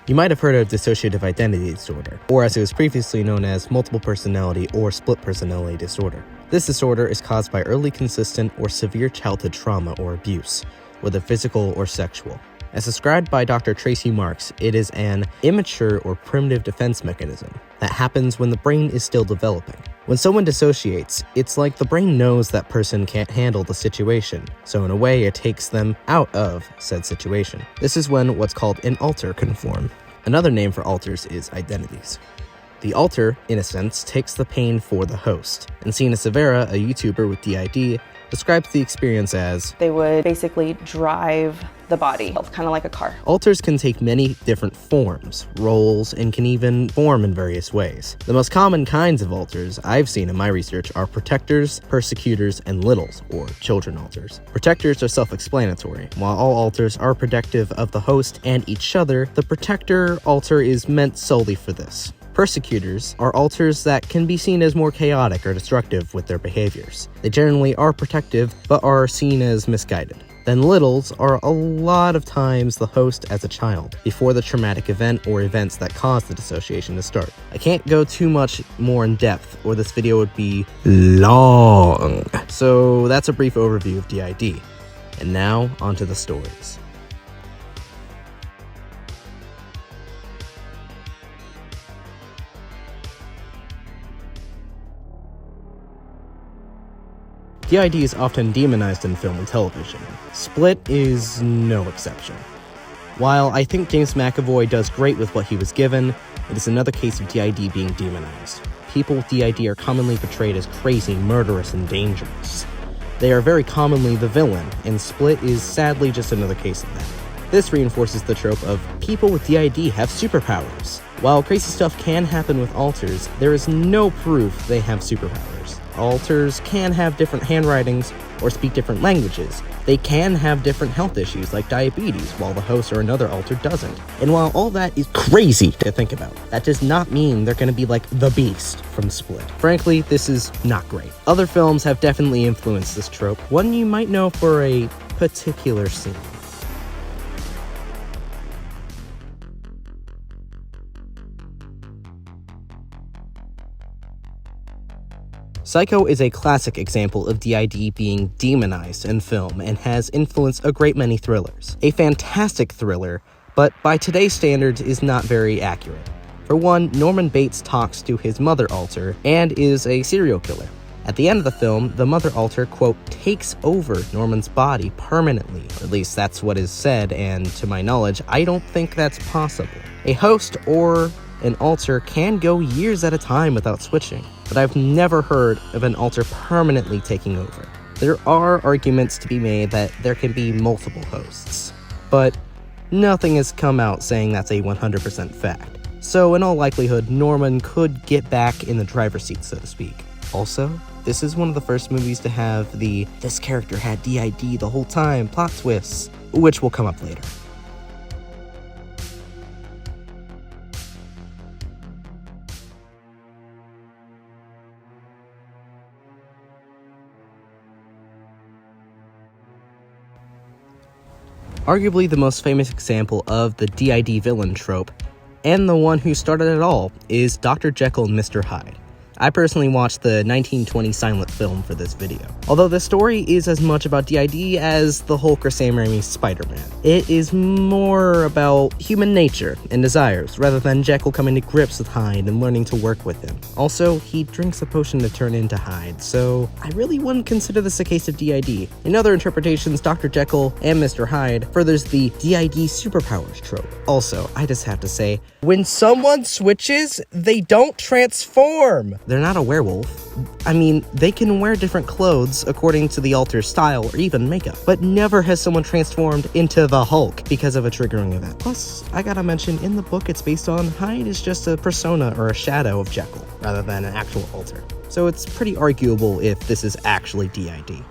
You might have heard of Dissociative Identity Disorder, or as it was previously known as multiple personality or split personality disorder. This disorder is caused by early, consistent, or severe childhood trauma or abuse, whether physical or sexual. As described by Dr. Tracy Marks, it is an immature or primitive defense mechanism that happens when the brain is still developing. When someone dissociates, it's like the brain knows that person can't handle the situation, so in a way it takes them out of said situation. This is when what's called an alter can form. Another name for alters is identities. The alter, in a sense, takes the pain for the host, and Sina Severa, a YouTuber with DID, describes the experience as, they would basically drive the body, kind of like a car. Alters can take many different forms, roles, and can even form in various ways. The most common kinds of alters I've seen in my research are protectors, persecutors, and littles, or children alters. Protectors are self-explanatory. While all alters are protective of the host and each other, the protector alter is meant solely for this. Persecutors are alters that can be seen as more chaotic or destructive with their behaviors. They generally are protective, but are seen as misguided. Then littles are a lot of times the host as a child, before the traumatic event or events that caused the dissociation to start. I can't go too much more in depth, or this video would be long. So that's a brief overview of DID. And now, onto the stories. DID is often demonized in film and television. Split is no exception. While I think James McAvoy does great with what he was given, it is another case of DID being demonized. People with DID are commonly portrayed as crazy, murderous, and dangerous. They are very commonly the villain, and Split is sadly just another case of that. This reinforces the trope of people with DID have superpowers. While crazy stuff can happen with alters, there is no proof they have superpowers. Alters can have different handwritings or speak different languages. They can have different health issues like diabetes, while the host or another alter doesn't. And while all that is crazy to think about, that does not mean they're going to be like the Beast from Split. Frankly, this is not great. Other films have definitely influenced this trope, one you might know for a particular scene. Psycho is a classic example of DID being demonized in film and has influenced a great many thrillers. A fantastic thriller, but by today's standards is not very accurate. For one, Norman Bates talks to his mother alter and is a serial killer. At the end of the film, the mother alter, quote, takes over Norman's body permanently. Or at least that's what is said, and to my knowledge, I don't think that's possible. A host or an alter can go years at a time without switching, but I've never heard of an alter permanently taking over. There are arguments to be made that there can be multiple hosts, but nothing has come out saying that's a 100% fact. So in all likelihood, Norman could get back in the driver's seat, so to speak. Also, this is one of the first movies to have the "this character had DID the whole time" plot twists, which will come up later. Arguably the most famous example of the DID villain trope, and the one who started it all, is Dr. Jekyll and Mr. Hyde. I personally watched the 1920 silent film for this video. Although the story is as much about DID as the Hulk or Sam Raimi's Spider-Man, it is more about human nature and desires, rather than Jekyll coming to grips with Hyde and learning to work with him. Also, he drinks a potion to turn into Hyde, so I really wouldn't consider this a case of DID. In other interpretations, Dr. Jekyll and Mr. Hyde furthers the DID superpowers trope. Also, I just have to say, when someone switches, they don't transform! They're not a werewolf. I mean, they can wear different clothes according to the alter's style or even makeup, but never has someone transformed into the Hulk because of a triggering event. Plus, I gotta mention, in the book it's based on, Hyde is just a persona or a shadow of Jekyll, rather than an actual alter. So it's pretty arguable if this is actually DID.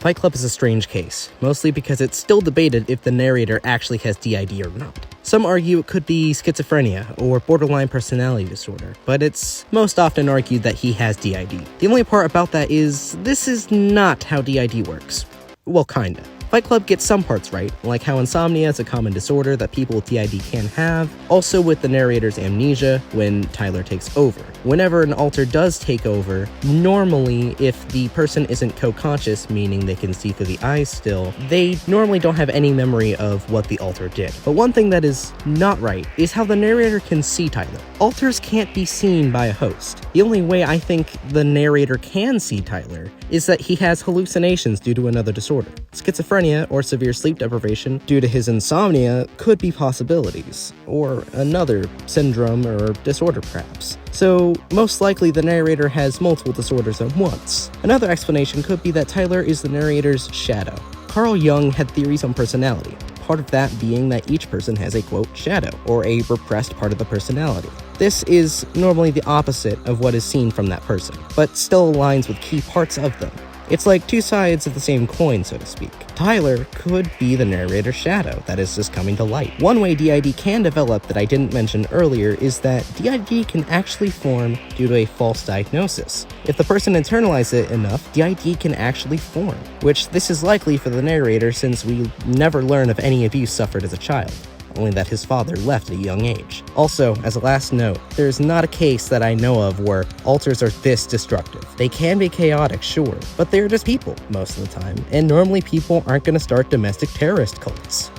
Fight Club is a strange case, mostly because it's still debated if the narrator actually has DID or not. Some argue it could be schizophrenia or borderline personality disorder, but it's most often argued that he has DID. The only part about that is, this is not how DID works. Well, kinda. Fight Club gets some parts right, like how insomnia is a common disorder that people with DID can have, also with the narrator's amnesia when Tyler takes over. Whenever an alter does take over, normally if the person isn't co-conscious, meaning they can see through the eyes still, they normally don't have any memory of what the alter did. But one thing that is not right is how the narrator can see Tyler. Alters can't be seen by a host. The only way I think the narrator can see Tyler is that he has hallucinations due to another disorder. Schizophrenia or severe sleep deprivation due to his insomnia could be possibilities, or another syndrome or disorder perhaps. So, most likely the narrator has multiple disorders at once. Another explanation could be that Tyler is the narrator's shadow. Carl Jung had theories on personality, part of that being that each person has a, quote, shadow, or a repressed part of the personality. This is normally the opposite of what is seen from that person, but still aligns with key parts of them. It's like two sides of the same coin, so to speak. Tyler could be the narrator's shadow that is just coming to light. One way DID can develop that I didn't mention earlier is that DID can actually form due to a false diagnosis. If the person internalizes it enough, DID can actually form, which this is likely for the narrator since we never learn of any abuse suffered as a child, only that his father left at a young age. Also, as a last note, there's not a case that I know of where alters are this destructive. They can be chaotic, sure, but they're just people most of the time, and normally people aren't going to start domestic terrorist cults.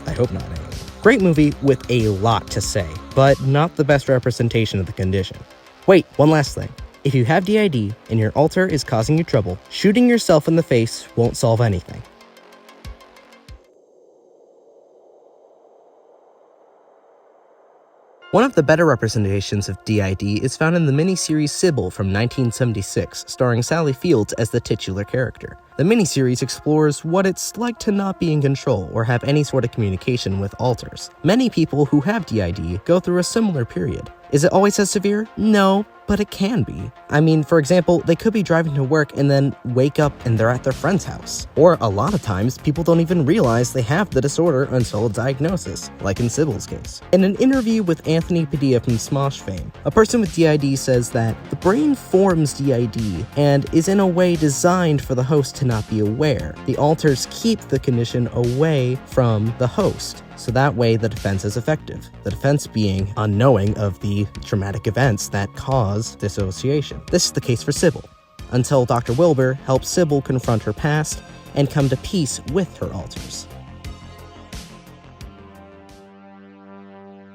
I hope not, anyway. Great movie with a lot to say, but not the best representation of the condition. Wait, one last thing. If you have DID and your alter is causing you trouble, shooting yourself in the face won't solve anything. One of the better representations of DID is found in the miniseries Sybil from 1976, starring Sally Fields as the titular character. The miniseries explores what it's like to not be in control or have any sort of communication with alters. Many people who have DID go through a similar period. Is it always as severe? No, but it can be. I mean, for example, they could be driving to work and then wake up and they're at their friend's house. Or a lot of times, people don't even realize they have the disorder until a diagnosis, like in Sybil's case. In an interview with Anthony Padilla from Smosh fame, a person with DID says that the brain forms DID and is in a way designed for the host to not be aware. The alters keep the condition away from the host, so that way the defense is effective. The defense being unknowing of the traumatic events that cause dissociation. This is the case for Sybil, until Dr. Wilbur helps Sybil confront her past and come to peace with her alters.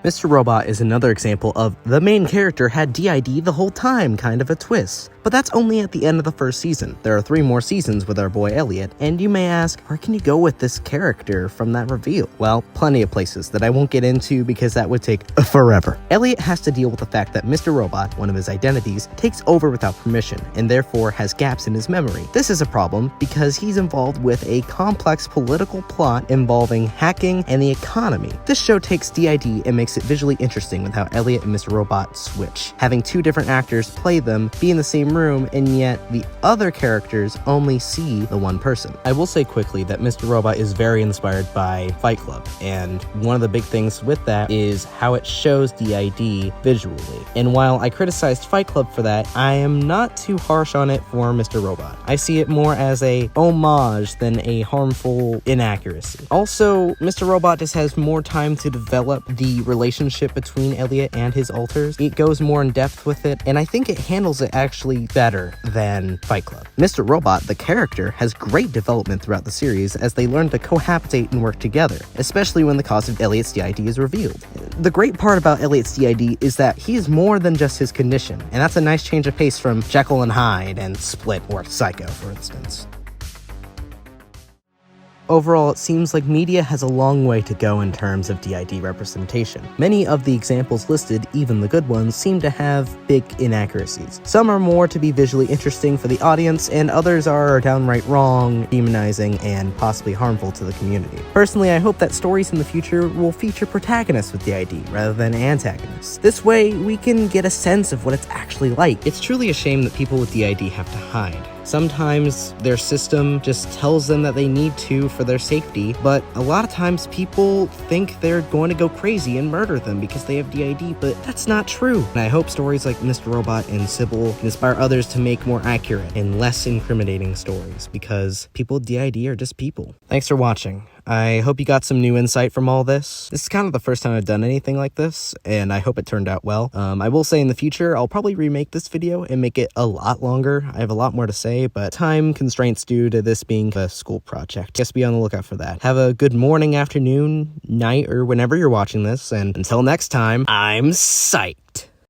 Mr. Robot is another example of the main character had DID the whole time kind of a twist. But that's only at the end of the first season. There are 3 more seasons with our boy Elliot, and you may ask, where can you go with this character from that reveal? Well, plenty of places that I won't get into because that would take forever. Elliot has to deal with the fact that Mr. Robot, one of his identities, takes over without permission, and therefore has gaps in his memory. This is a problem because he's involved with a complex political plot involving hacking and the economy. This show takes DID and makes it visually interesting with how Elliot and Mr. Robot switch, having 2 different actors play them, be in the same room, and yet the other characters only see the one person. I will say quickly that Mr. Robot is very inspired by Fight Club, and one of the big things with that is how it shows DID visually. And while I criticized Fight Club for that, I am not too harsh on it for Mr. Robot. I see it more as a homage than a harmful inaccuracy. Also, Mr. Robot just has more time to develop the relationship between Elliot and his alters. It goes more in depth with it, and I think it handles it actually better than Fight Club. Mr. Robot, the character, has great development throughout the series as they learn to cohabitate and work together, especially when the cause of Elliot's DID is revealed. The great part about Elliot's DID is that he is more than just his condition, and that's a nice change of pace from Jekyll and Hyde and Split or Psycho, for instance. Overall, it seems like media has a long way to go in terms of DID representation. Many of the examples listed, even the good ones, seem to have big inaccuracies. Some are more to be visually interesting for the audience, and others are downright wrong, demonizing, and possibly harmful to the community. Personally, I hope that stories in the future will feature protagonists with DID rather than antagonists. This way, we can get a sense of what it's actually like. It's truly a shame that people with DID have to hide. Sometimes their system just tells them that they need to for their safety, but a lot of times people think they're going to go crazy and murder them because they have DID, but that's not true. And I hope stories like Mr. Robot and Sybil can inspire others to make more accurate and less incriminating stories, because people with DID are just people. Thanks for watching. I hope you got some new insight from all this. This is kind of the first time I've done anything like this, and I hope it turned out well. I will say in the future, I'll probably remake this video and make it a lot longer. I have a lot more to say, but time constraints due to this being a school project. Just be on the lookout for that. Have a good morning, afternoon, night, or whenever you're watching this, and until next time, I'm psyched.